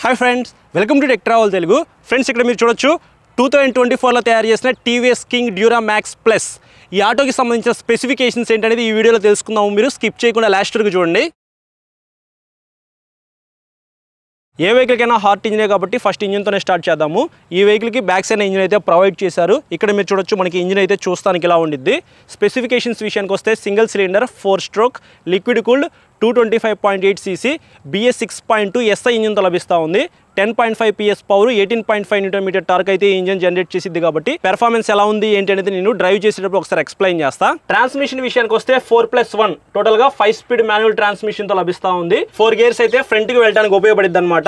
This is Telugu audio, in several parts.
Hi friends, welcome to tech travel Telugu. Friends, ఇక్కడ మీరు చూడొచ్చు 2024లో తయారు చేసిన TVS king dura max plus. ఈ ఆటోకి సంబంధించిన స్పెసిఫికేషన్స్ ఏంటనేది ఈ వీడియోలో తెలుసుకుందాము. మీరు స్కిప్ చేయకుండా లాస్ట్ వరకు చూడండి. ఏ వెహికల్కైనా హార్ట్ ఇంజినే కాబట్టి ఫస్ట్ ఇంజిన్తోనే స్టార్ట్ చేద్దాము. ఈ వెహికల్కి బ్యాక్ సైడ్ ఇంజిన్ అయితే ప్రొవైడ్ చేశారు. ఇక్కడ మీరు చూడొచ్చు, మనకి ఇంజిన్ అయితే చూస్తానికి ఇలా ఉండిద్ది. స్పెసిఫికేషన్స్ విషయానికి వస్తే single cylinder 4 stroke liquid cooled 225.8 cc BS 6.2 SI ఇంజిన్తో లభిస్తూ ఉంది. 10.5 PS పవర్ 18.5 Nm టార్క్ అయితే ఈ ఇంజిన్ జనరేట్ చేసిద్ది. కాబట్టి పెర్ఫార్మెన్స్ ఎలా ఉంది ఏంటి అనేది నేను డ్రైవ్ చేసేటప్పుడు ఒకసారి ఎక్స్ప్లెయిన్ చేస్తా. ట్రాన్స్మిషన్ విషయానికి వస్తే 4+1 టోటల్ గా 5 స్పీడ్ మాన్యువల్ ట్రాన్స్మిషన్ తో లభిస్తూ ఉంది. 4 గేర్స్ అయితే ఫ్రంట్ కి వెళ్ళడానికి ఉపయోగపడిద్ది అనమాట.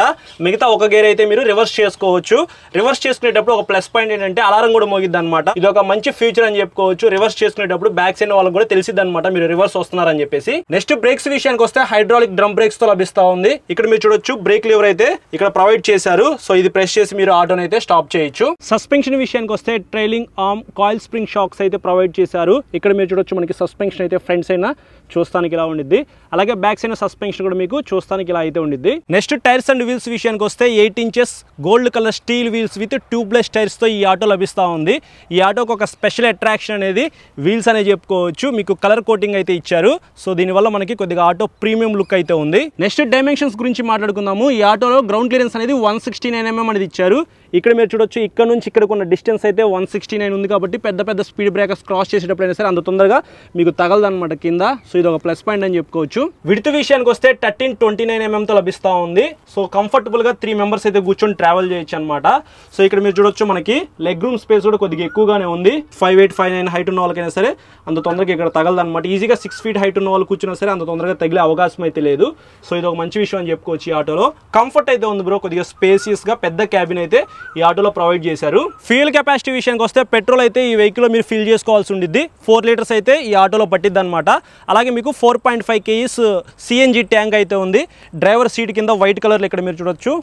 మిగతా ఒక గేర్ అయితే మీరు రివర్స్ చేసుకోవచ్చు. రివర్స్ చేసుకునేటప్పుడు ఒక ప్లస్ పాయింట్ ఏంటంటే అలారం కూడా మోగిద్ది అనమాట. ఇది ఒక మంచి ఫ్యూచర్ అని చెప్పుకోవచ్చు. రివర్స్ చేసుకునేటప్పుడు బ్యాక్ సైడ్ వాళ్ళకి కూడా తెలిసిద్ది అనమాట మీరు రివర్స్ వస్తున్నారని చెప్పేసి. నెక్స్ట్ బ్రేక్స్ విషయానికి వస్తే హైడ్రాలిక్ డ్రమ్ బ్రేక్స్ తో లభిస్తూ ఉంది. ఇక్కడ మీరు చూడొచ్చు, బ్రేక్ లివర్ అయితే ఇక్కడ ప్రొవైడ్ చేశారు. సో ఇది ప్రెస్ చేసి మీరు ఆటోని అయితే స్టాప్ చేయొచ్చు. సస్పెన్షన్ విషయానికి వస్తే trailing arm coil spring shocks అయితే ప్రొవైడ్ చేశారు. ఇక్కడ మీరు చూడొచ్చు, మనకి సస్పెన్షన్ అయితే ఫ్రంట్ సైడ్ చూస్తానికి ఇలా ఉండిద్ది. అలాగే బ్యాక్ సైడ్ సస్పెన్షన్ కూడా మీకు చూస్తానికి ఇలా అయితే ఉండిద్ది. నెక్స్ట్ టైర్స్ అండ్ వీల్స్ విషయానికి వస్తే 8 inches gold colour steel wheels with tubeless tyres తో ఈ ఆటో లభిస్తూ ఉంది. ఈ ఆటోకి ఒక స్పెషల్ అట్రాక్షన్ అనేది వీల్స్ అనేది చెప్పుకోవచ్చు. మీకు కలర్ కోటింగ్ అయితే ఇచ్చారు. సో దీనివల్ల మనకి కొద్దిగా ఆటో ప్రీమియం లుక్ అయితే ఉంది. నెక్స్ట్ డైమెన్షన్స్ గురించి మాట్లాడుకుందాము. ఈ ఆటోలో గ్రౌండ్ క్లియరెన్స్ అనేది 169 mm అనేది ఇచ్చారు. ఇక్కడ మీరు చూడొచ్చు, ఇక్కడ నుంచి ఇక్కడికి ఉన్న డిస్టెన్స్ అయితే 169 ఉంది. కాబట్టి పెద్ద స్పీడ్ బ్రేకర్స్ క్రాస్ చేసేటప్పుడైనా సరే అంత తొందరగా మీకు తగలదన్నమాట కింద. సో ఇది ఒక ప్లస్ పాయింట్ అని చెప్పుకోవచ్చు. విడ్త్ విషయానికి వస్తే 1329 mm తో లభిస్తూ ఉంది. సో కంఫర్టబుల్ గా 3 మెంబర్స్ అయితే కూర్చొని ట్రావెల్ చేయొచ్చు అనమాట. సో ఇక్కడ మీరు చూడొచ్చు, మనకి లెగ్ రూమ్ స్పేస్ కూడా కొద్దిగా ఎక్కువగానే ఉంది. 5'8", 5'9" హైట్ ఉన్న వాళ్ళకైనా సరే అంత తొందరగా ఇక్కడ తగలదన్నమాట. ఈజీగా 6 feet హైట్ ఉన్న వాళ్ళు కూర్చున్నా సరే అంత తొందరగా తగిలే అవకాశం అయితే లేదు. సో ఇది ఒక మంచి విషయం అని చెప్పుకోవచ్చు. ఈ ఆటోలో కంఫర్ట్ అయితే ఉంది బ్రో. కొద్దిగా స్పేసియస్ గా పెద్ద క్యాబిన్ అయితే ఈ ఆటోలో ప్రొవైడ్ చేశారు. ఫ్యూయల్ కెపాసిటీ విషయానికి వస్తే పెట్రోల్ అయితే ఈ వెహికల్ లో మీరు ఫిల్ చేసుకోవాల్సి ఉండిద్ది. 4 లీటర్స్ అయితే ఈ ఆటోలో పట్టిద్ది అనమాట. అలాగే మీకు 4.5 kgs CNG ట్యాంక్ అయితే ఉంది. డ్రైవర్ సీట్ కింద వైట్ కలర్ ఇక్కడ మీరు చూడొచ్చు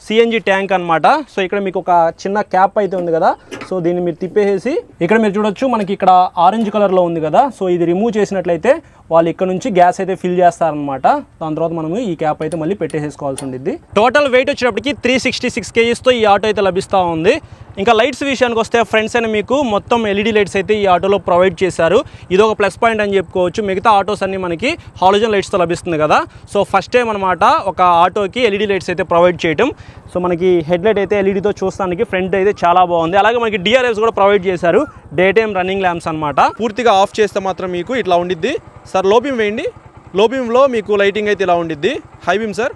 CNG ట్యాంక్ అనమాట. సో ఇక్కడ మీకు ఒక చిన్న క్యాప్ అయితే ఉంది కదా. సో దీన్ని మీరు తిప్పేసి ఇక్కడ మీరు చూడొచ్చు, మనకి ఇక్కడ ఆరెంజ్ కలర్లో ఉంది కదా. సో ఇది రిమూవ్ చేసినట్లయితే వాళ్ళు ఇక్కడ నుంచి గ్యాస్ అయితే ఫిల్ చేస్తారనమాట. దాని తర్వాత మనము ఈ క్యాప్ అయితే మళ్ళీ పెట్టేసుకోవాల్సి ఉంటుంది. టోటల్ వెయిట్ వచ్చేటప్పటికి 366 kgs తో ఈ ఆటో అయితే లభిస్తూ ఉంది. ఇంకా లైట్స్ విషయానికి వస్తే ఫ్రంట్స్ అని మీకు మొత్తం LED లైట్స్ అయితే ఈ ఆటోలో ప్రొవైడ్ చేశారు. ఇది ఒక ప్లస్ పాయింట్ అని చెప్పుకోవచ్చు. మిగతా ఆటోస్ అన్ని మనకి హాలోజన్ లైట్స్తో లభిస్తుంది కదా. సో ఫస్ట్ టైం అనమాట ఒక ఆటోకి LED లైట్స్ అయితే ప్రొవైడ్ చేయడం. సో మనకి హెడ్ లైట్ అయితే LEDతో చూస్తానికి ఫ్రంట్ అయితే చాలా బాగుంది. అలాగే మనకి DRLs కూడా ప్రొవైడ్ చేశారు. డే టైమ్ రన్నింగ్ ల్యాంప్స్ అనమాట. పూర్తిగా ఆఫ్ చేస్తే మాత్రం మీకు ఇట్లా ఉండిద్ది. సార్ లో బీమ్ వేయండి. లో బీమ్లో మీకు లైటింగ్ అయితే ఇలా ఉండిద్ది. High beam sir.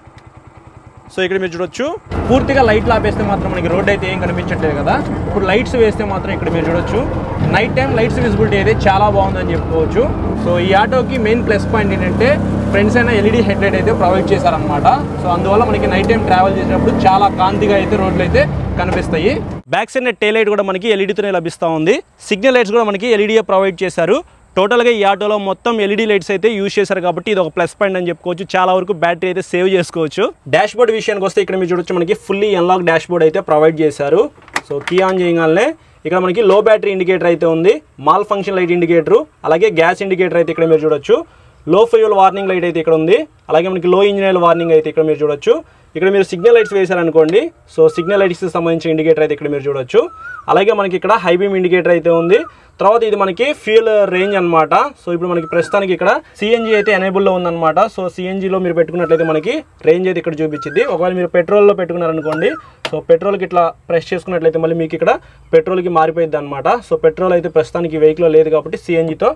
సో ఇక్కడ మీరు చూడొచ్చు, పూర్తిగా లైట్లు ఆపేస్తే మాత్రం మనకి రోడ్ అయితే ఏం కనిపించట్లేదు కదా. ఇప్పుడు లైట్స్ వేస్తే మాత్రం ఇక్కడ మీరు చూడొచ్చు, నైట్ టైం లైట్స్ విజిబిలిటీ అయితే చాలా బాగుందని చెప్పుకోవచ్చు. సో ఈ ఆటోకి మెయిన్ ప్లస్ పాయింట్ ఏంటంటే ఫ్రంట్స్ అయినా LED హెడ్ లైట్ అయితే ప్రొవైడ్ చేశారనమాట. సో అందువల్ల మనకి నైట్ టైం ట్రావెల్ చేసినప్పుడు చాలా కాంతిగా అయితే రోడ్లు అయితే కనిపిస్తాయి. బ్యాక్ సైడ్ టైల్ లైట్ కూడా మనకి LEDతోనే లభిస్తూ ఉంది. సిగ్నల్ లైట్స్ కూడా మనకి LED ప్రొవైడ్ చేశారు. టోటల్గా ఈ ఆటోలో మొత్తం LED లైట్స్ అయితే యూజ్ చేశారు కాబట్టి ఇది ఒక ప్లస్ పాయింట్ అని చెప్పుకోవచ్చు. చాలా వరకు బ్యాటరీ అయితే సేవ్ చేసుకోవచ్చు. డాష్ బోర్డ్ విషయానికి వస్తే ఇక్కడ మీరు చూడొచ్చు, మనకి ఫుల్లీ అన్లాక్ డాష్ బోర్డ్ అయితే ప్రొవైడ్ చేశారు. సో కీ ఆన్ చేయగానే ఇక్కడ మనకి లో బ్యాటరీ ఇండికేటర్ అయితే ఉంది. మాల్ ఫంక్షన్ లైట్ ఇండికేటర్, అలాగే గ్యాస్ ఇండికేటర్ అయితే ఇక్కడ మీరు చూడొచ్చు. లో ఫ్యూయల్ వార్నింగ్ లైట్ అయితే ఇక్కడ ఉంది. అలాగే మనకి లో ఇంజిన్ ఆయిల్ వార్నింగ్ అయితే ఇక్కడ మీరు చూడొచ్చు. ఇక్కడ మీరు సిగ్నల్ లైట్స్ వేశారనుకోండి, సో సిగ్నల్ లైట్స్కి సంబంధించిన ఇండికేటర్ అయితే ఇక్కడ మీరు చూడొచ్చు. అలాగే మనకి ఇక్కడ హై బీమ్ ఇండికేటర్ అయితే ఉంది. తర్వాత ఇది మనకి ఫ్యూయల్ రేంజ్ అనమాట. సో ఇప్పుడు మనకి ప్రస్తుతానికి ఇక్కడ CNG అయితే ఎనేబుల్లో ఉందన్నమాట. సో CNGలో మీరు పెట్టుకున్నట్లయితే మనకి రేంజ్ అయితే ఇక్కడ చూపించింది. ఒకవేళ మీరు పెట్రోల్లో పెట్టుకున్నారనుకోండి, సో పెట్రోల్కి ఇట్లా ప్రెస్ చేసుకున్నట్లయితే మళ్ళీ మీకు ఇక్కడ పెట్రోల్కి మారిపోయింది అనమాట. సో పెట్రోల్ అయితే ప్రస్తుతానికి వెహికల్లో లేదు కాబట్టి CNGతో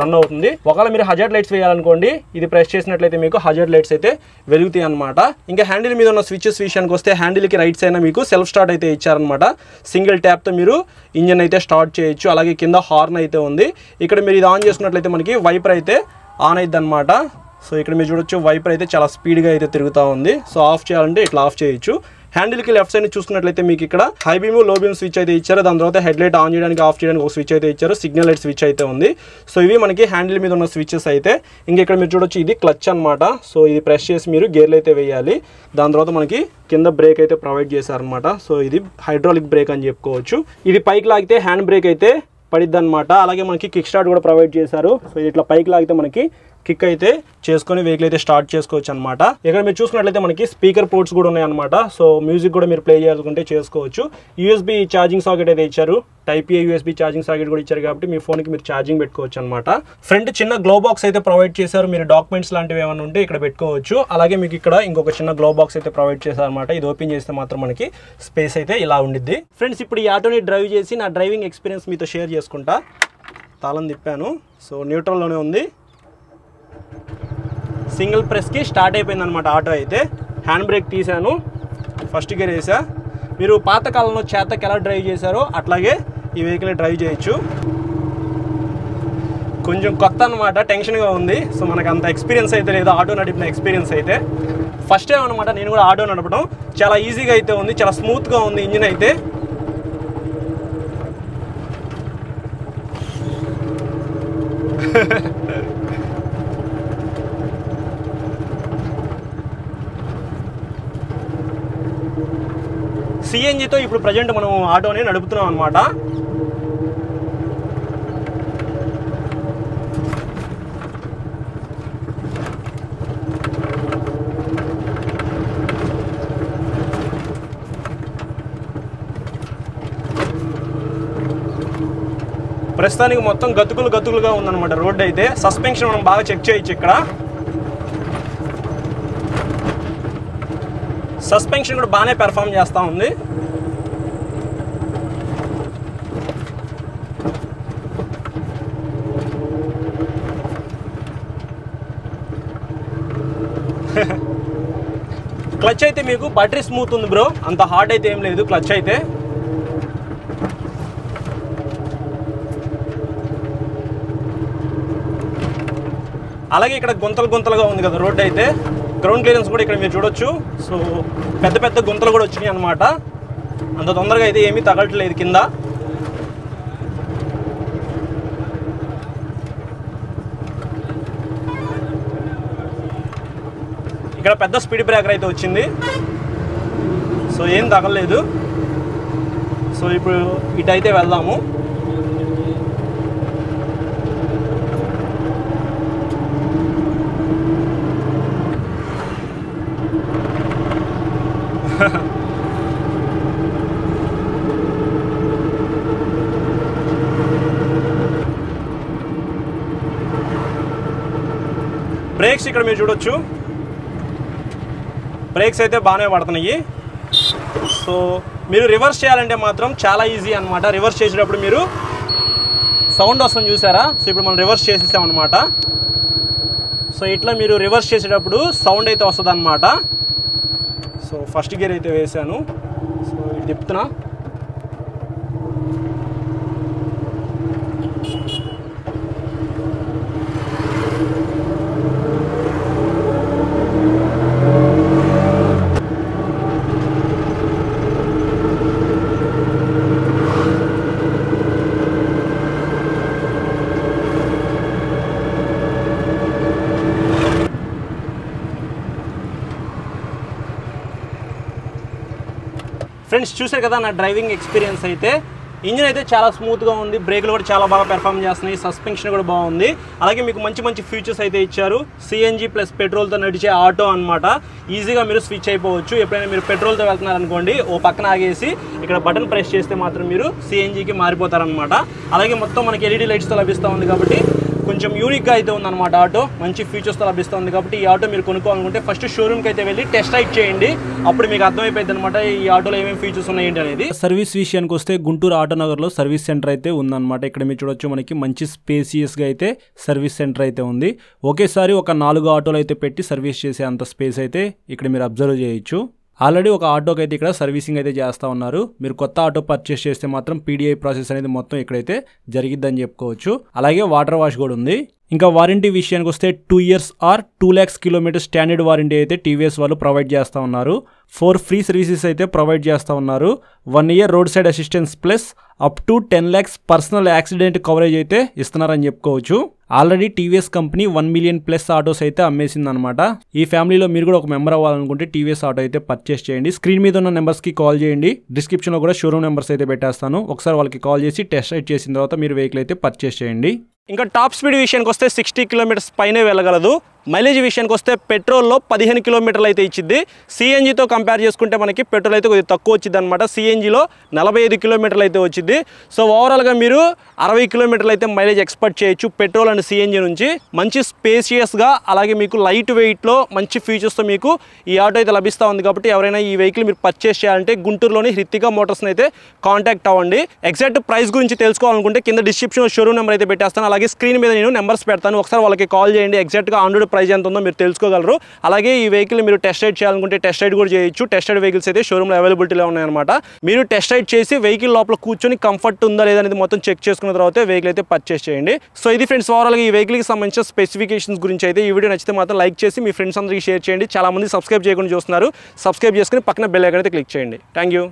రన్ అవుతుంది. ఒకవేళ మీరు హజార్డ్ లైట్స్ వేయాలనుకోండి, ఇది ప్రెస్ చేసినట్లయితే మీకు హజార్డ్ లైట్స్ అయితే వెలుగుతాయి అనమాట. ఇంకా హ్యాండిల్ మీద ఉన్న స్విచెస్ విషయానికి వస్తే హ్యాండిల్కి రైట్ సైడ్ మీకు సెల్ఫ్ స్టార్ట్ అయితే ఇచ్చారనమాట. సింగిల్ ట్యాప్తో మీరు ఇంజన్ అయితే స్టార్ట్ చేయొచ్చు. అలాగే కింద హార్న్ అయితే ఉంది. ఇక్కడ మీరు ఇది ఆన్ చేసుకున్నట్లయితే మనకి వైపర్ అయితే ఆన్ అయిద్ది అనమాట. సో ఇక్కడ మీరు చూడొచ్చు, వైపర్ అయితే చాలా స్పీడ్గా అయితే తిరుగుతూ ఉంది. సో ఆఫ్ చేయాలంటే ఇట్లా ఆఫ్ చేయొచ్చు. హ్యాండిల్కి లెఫ్ట్ సైడ్ చూసుకున్నట్లయితే మీకు ఇక్కడ హై బీమ్ లో బీమ్ స్విచ్ అయితే ఇచ్చారు. దాని తర్వాత హెడ్ లైట్ ఆన్ చేయడానికి ఆఫ్ చేయడానికి ఒక స్విచ్ అయితే ఇచ్చారు. సిగ్నల్ లైట్ స్విచ్ అయితే ఉంది. సో ఇవి మనకి హ్యాండిల్ మీద ఉన్న స్విచెస్ అయితే. ఇంకా ఇక్కడ మీరు చూడొచ్చు, ఇది క్లచ్ అనమాట. సో ఇది ప్రెస్ చేసి మీరు గేర్లు అయితే వేయాలి. దాని తర్వాత మనకి కింద బ్రేక్ అయితే ప్రొవైడ్ చేశారనమాట. సో ఇది హైడ్రాలిక్ బ్రేక్ అని చెప్పుకోవచ్చు. ఇది పైకి లాగితే హ్యాండ్ బ్రేక్ అయితే పడిద్ది అనమాట. అలాగే మనకి కిక్ స్టార్ట్ కూడా ప్రొవైడ్ చేశారు. సో ఇది ఇట్లా పైకి లాగితే మనకి కిక్ అయితే చేసుకొని వెహికల్ అయితే స్టార్ట్ చేసుకోవచ్చు అనమాట. ఇక్కడ మీరు చూసుకున్నట్లయితే మనకి స్పీకర్ పోర్ట్స్ కూడా ఉన్నాయన్నమాట. సో మ్యూజిక్ కూడా మీరు ప్లే చేయాలనుకుంటే చేసుకోవచ్చు. యూఎస్బీ ఛార్జింగ్ సాకెట్ అయితే ఇచ్చారు, టైప్ ఏ యూఎస్బీ ఛార్జింగ్ సాకెట్ కూడా ఇచ్చారు కాబట్టి మీ ఫోన్కి మీరు ఛార్జింగ్ పెట్టుకోవచ్చు అనమాట. ఫ్రంట్ చిన్న గ్లో బాక్స్ అయితే ప్రొవైడ్ చేశారు, మీరు డాక్యుమెంట్స్ లాంటివి ఏమైనా ఉంటే ఇక్కడ పెట్టుకోవచ్చు. అలాగే మీకు ఇక్కడ ఇంకొక చిన్న గ్లో బాక్స్ అయితే ప్రొవైడ్ చేశారు అనమాట. ఇది ఓపెన్ చేస్తే మాత్రం మనకి స్పేస్ అయితే ఇలా ఉండిద్ది. ఫ్రెండ్స్ ఇప్పుడు ఈ ఆటోని డ్రైవ్ చేసి నా డ్రైవింగ్ ఎక్స్పీరియన్స్ మీతో షేర్ చేసుకుంటా. తాళం తిప్పాను, సో న్యూట్రల్లోనే ఉంది. సింగిల్ ప్రెస్కి స్టార్ట్ అయిపోయింది అనమాట ఆటో అయితే. హ్యాండ్ బ్రేక్ తీసాను, ఫస్ట్ గేర్ వేసా. మీరు పాతకాలంలో చేతకి ఎలా డ్రైవ్ చేశారో అట్లాగే ఈ వెహికల్ డ్రైవ్ చేయొచ్చు. కొంచెం కొత్త అనమాట, టెన్షన్గా ఉంది. సో మనకు అంత ఎక్స్పీరియన్స్ అయితే లేదు ఆటో నడిపిన ఎక్స్పీరియన్స్ అయితే. ఫస్ట్ టైం అనమాట నేను కూడా ఆటో నడపడం. చాలా ఈజీగా అయితే ఉంది, చాలా స్మూత్గా ఉంది ఇంజిన్ అయితే. సిఎన్జితో ఇప్పుడు ప్రజెంట్ మనం ఆటోని నడుపుతున్నాం అనమాట. ప్రస్తుతానికి మొత్తం గతుకులుగా ఉందన్నమాట రోడ్డు అయితే. సస్పెన్షన్ మనం బాగా చెక్ చేయొచ్చు. ఇక్కడ సస్పెన్షన్ కూడా బాగానే పెర్ఫామ్ చేస్తూ ఉంది. క్లచ్ అయితే మీకు బటరీ స్మూత్ ఉంది బ్రో, అంత హార్డ్ అయితే ఏం లేదు క్లచ్ అయితే. అలాగే ఇక్కడ గుంతలుగా ఉంది కదా రోడ్డు అయితే. గ్రౌండ్ క్లియరెన్స్ కూడా ఇక్కడ మీరు చూడొచ్చు. సో పెద్ద గుంతలు కూడా వచ్చినాయి అనమాట. అంత తొందరగా అయితే ఏమీ తగలట్లేదు కింద. ఇక్కడ పెద్ద స్పీడ్ బ్రేకర్ అయితే వచ్చింది, సో ఏం తగలలేదు. సో ఇప్పుడు ఇటు అయితే వెళ్దాము. బ్రేక్స్ ఇక్కడ మీరు చూడొచ్చు, బ్రేక్స్ అయితే బాగానే పడుతున్నాయి. సో మీరు రివర్స్ చేయాలంటే మాత్రం చాలా ఈజీ అనమాట. రివర్స్ చేసేటప్పుడు మీరు సౌండ్ వస్తుంది చూసారా. సో ఇప్పుడు మనం రివర్స్ చేసేసాం అనమాట. సో ఇట్లా మీరు రివర్స్ చేసేటప్పుడు సౌండ్ అయితే వస్తుంది అనమాట. సో ఫస్ట్ గేర్ అయితే వేసాను, సో ఇది తిప్పుతున్నా. ఫ్రెండ్స్ చూసారు కదా నా డ్రైవింగ్ ఎక్స్పీరియన్స్ అయితే. ఇంజిన్ అయితే చాలా స్మూత్గా ఉంది, బ్రేక్లు కూడా చాలా బాగా పెర్ఫామ్ చేస్తున్నాయి, సస్పెన్షన్ కూడా బాగుంది. అలాగే మీకు మంచి ఫీచర్స్ అయితే ఇచ్చారు. సిఎన్జి ప్లస్ పెట్రోల్తో నడిచే ఆటో అనమాట. ఈజీగా మీరు స్విచ్ అయిపోవచ్చు. ఎప్పుడైనా మీరు పెట్రోల్తో వెళ్తున్నారనుకోండి, ఓ పక్కన ఆగేసి ఇక్కడ బటన్ ప్రెస్ చేస్తే మాత్రం మీరు సిఎన్జికి మారిపోతారనమాట. అలాగే మొత్తం మనకి ఎల్ఈడి లైట్స్తో లభిస్తూ ఉంది కాబట్టి కొంచెం యూనిక్గా అయితే ఉందన్నమాట ఆటో. మంచి ఫీచర్స్తో లభిస్తుంది కాబట్టి ఈ ఆటో మీరు కొనుక్కోవాలనుకుంటే ఫస్ట్ షోరూమ్కి అయితే వెళ్ళి టెస్ట్ రైడ్ చేయండి. అప్పుడు మీకు అర్థమైపోయింది అనమాట ఈ ఆటోలో ఏమేమి ఫీచర్స్ ఉన్నాయి అనేది. సర్వీస్ విషయానికి వస్తే గుంటూరు ఆటోనగర్లో సర్వీస్ సెంటర్ అయితే ఉందన్నమాట. ఇక్కడ మీరు చూడొచ్చు మనకి మంచి స్పేసియస్గా అయితే సర్వీస్ సెంటర్ అయితే ఉంది. ఒకేసారి ఒక 4 ఆటోలు అయితే పెట్టి సర్వీస్ చేసే అంత స్పేస్ అయితే ఇక్కడ మీరు అబ్జర్వ్ చేయొచ్చు. ఆల్రెడీ ఒక ఆటోకి అయితే ఇక్కడ సర్వీసింగ్ అయితే చేస్తూ ఉన్నారు. మీరు కొత్త ఆటో పర్చేస్ చేస్తే మాత్రం పీడిఐ ప్రాసెస్ అనేది మొత్తం ఇక్కడైతే జరిగిద్దని చెప్పుకోవచ్చు. అలాగే వాటర్ వాష్ కూడా ఉంది. ఇంకా వారంటీ విషయానికి వస్తే 2 years or 2 lakhs kilometers standard warranty అయితే టీవీఎస్ వాళ్ళు ప్రొవైడ్ చేస్తూ ఉన్నారు. 4 ఫ్రీ సర్వీసెస్ అయితే ప్రొవైడ్ చేస్తూ ఉన్నారు. 1 year road side assistance plus up to 10 lakhs personal accident coverage అయితే ఇస్తున్నారని చెప్పుకోవచ్చు. Already TVS company 1 million plus autos అయితే అమ్మేసింది అనమాట. ఈ ఫ్యామిలీలో మీరు కూడా ఒక మెంబర్ అవ్వాలనుకుంటే టీవీఎస్ ఆటో అయితే పర్చేస్ చేయండి. స్క్రీన్ మీద ఉన్న నెంబర్స్కి కాల్ చేయండి. డిస్క్రిప్షన్లో కూడా షోరూమ్ నెంబర్స్ అయితే పెట్టేస్తాను. ఒకసారి వాళ్ళకి కాల్ చేసి టెస్ట్ రైడ్ చేసిన తర్వాత మీరు వెహికల్ అయితే పర్చేస్ చేయండి. ఇంకా టాప్ స్పీడ్ విషయానికి వస్తే 60 కిలోమీటర్స్ పైనే వెళ్ళగలదు. మైలేజ్ విషయానికి వస్తే పెట్రోల్లో 15 కిలోమీటర్లు అయితే ఇచ్చిద్ది. సిఎన్జితో కంపేర్ చేసుకుంటే మనకి పెట్రోల్ అయితే కొద్దిగా తక్కువ వచ్చింది అనమాట. సిఎన్జిలో 45 కిలోమీటర్లు అయితే వచ్చింది. సో ఓవరాల్గా మీరు 60 కిలోమీటర్లు అయితే మైలేజ్ ఎక్స్పెక్ట్ చేయొచ్చు పెట్రోల్ అండ్ సిఎన్జి నుంచి. మంచి స్పేసియస్గా అలాగే మీకు లైట్ వెయిట్లో మంచి ఫీచర్స్తో మీకు ఈ ఆటో అయితే లభిస్తూ ఉంది. కాబట్టి ఎవరైనా ఈ వెహికల్ మీరు పర్చేస్ చేయాలంటే గుంటూరులోని హృతికా మోటార్స్ని అయితే కాంటాక్ట్ అవ్వండి. ఎగ్జాక్ట్ ప్రైస్ గురించి తెలుసుకోవాలనుకుంటే కింద డిస్క్రిప్షన్లో షోరూమ్ నెంబర్ అయితే పెట్టేస్తాను. అలాగే స్క్రీన్ మీద నేను నెంబర్స్ పెడతాను, ఒకసారి వాళ్ళకి కాల్ చేయండి. ఎగ్జాక్ట్గా ఆన్ రోడ్ ప్రైస్ ఎంత ఉందో మీరు తెలుసుకోగలరు. అలాగే ఈ వెహికల్ మీరు టెస్ట్ రైడ్ చేయాలనుకుంటే టెస్ట్ రైడ్ కూడా చేయొచ్చు. టెస్ట్ రైడ్ వెహికల్స్ అయితే షోరూమ్లో అవైలబిలిటీలో ఉన్నాయన్నమాట. మీరు టెస్ట్ రైడ్ చేసి వెహికల్ లోపల కూర్చొని కంఫర్ట్ ఉందా లేదా అనేది మొత్తం చెక్ చేసుకున్న తర్వాత వెహికల్ అయితే పర్చేస్ చేయండి. సో ఇది ఫ్రెండ్స్ ఓవరాల్గా ఈ వెహికల్కి సంబంధించిన స్పెసిఫికేషన్స్ గురించి అయితే. ఈ వీడియో నచ్చితే మాత్రం లైక్ చేసి మీ ఫ్రెండ్స్ అందరికీ షేర్ చేయండి. చాలా మంది సబ్స్క్రైబ్ చేయకుండా చూస్తున్నారు, సబ్స్క్రైబ్ చేసుకుని పక్కన బెల్ ఐకాన్ అయితే క్లిక్ చేయండి. Thank you.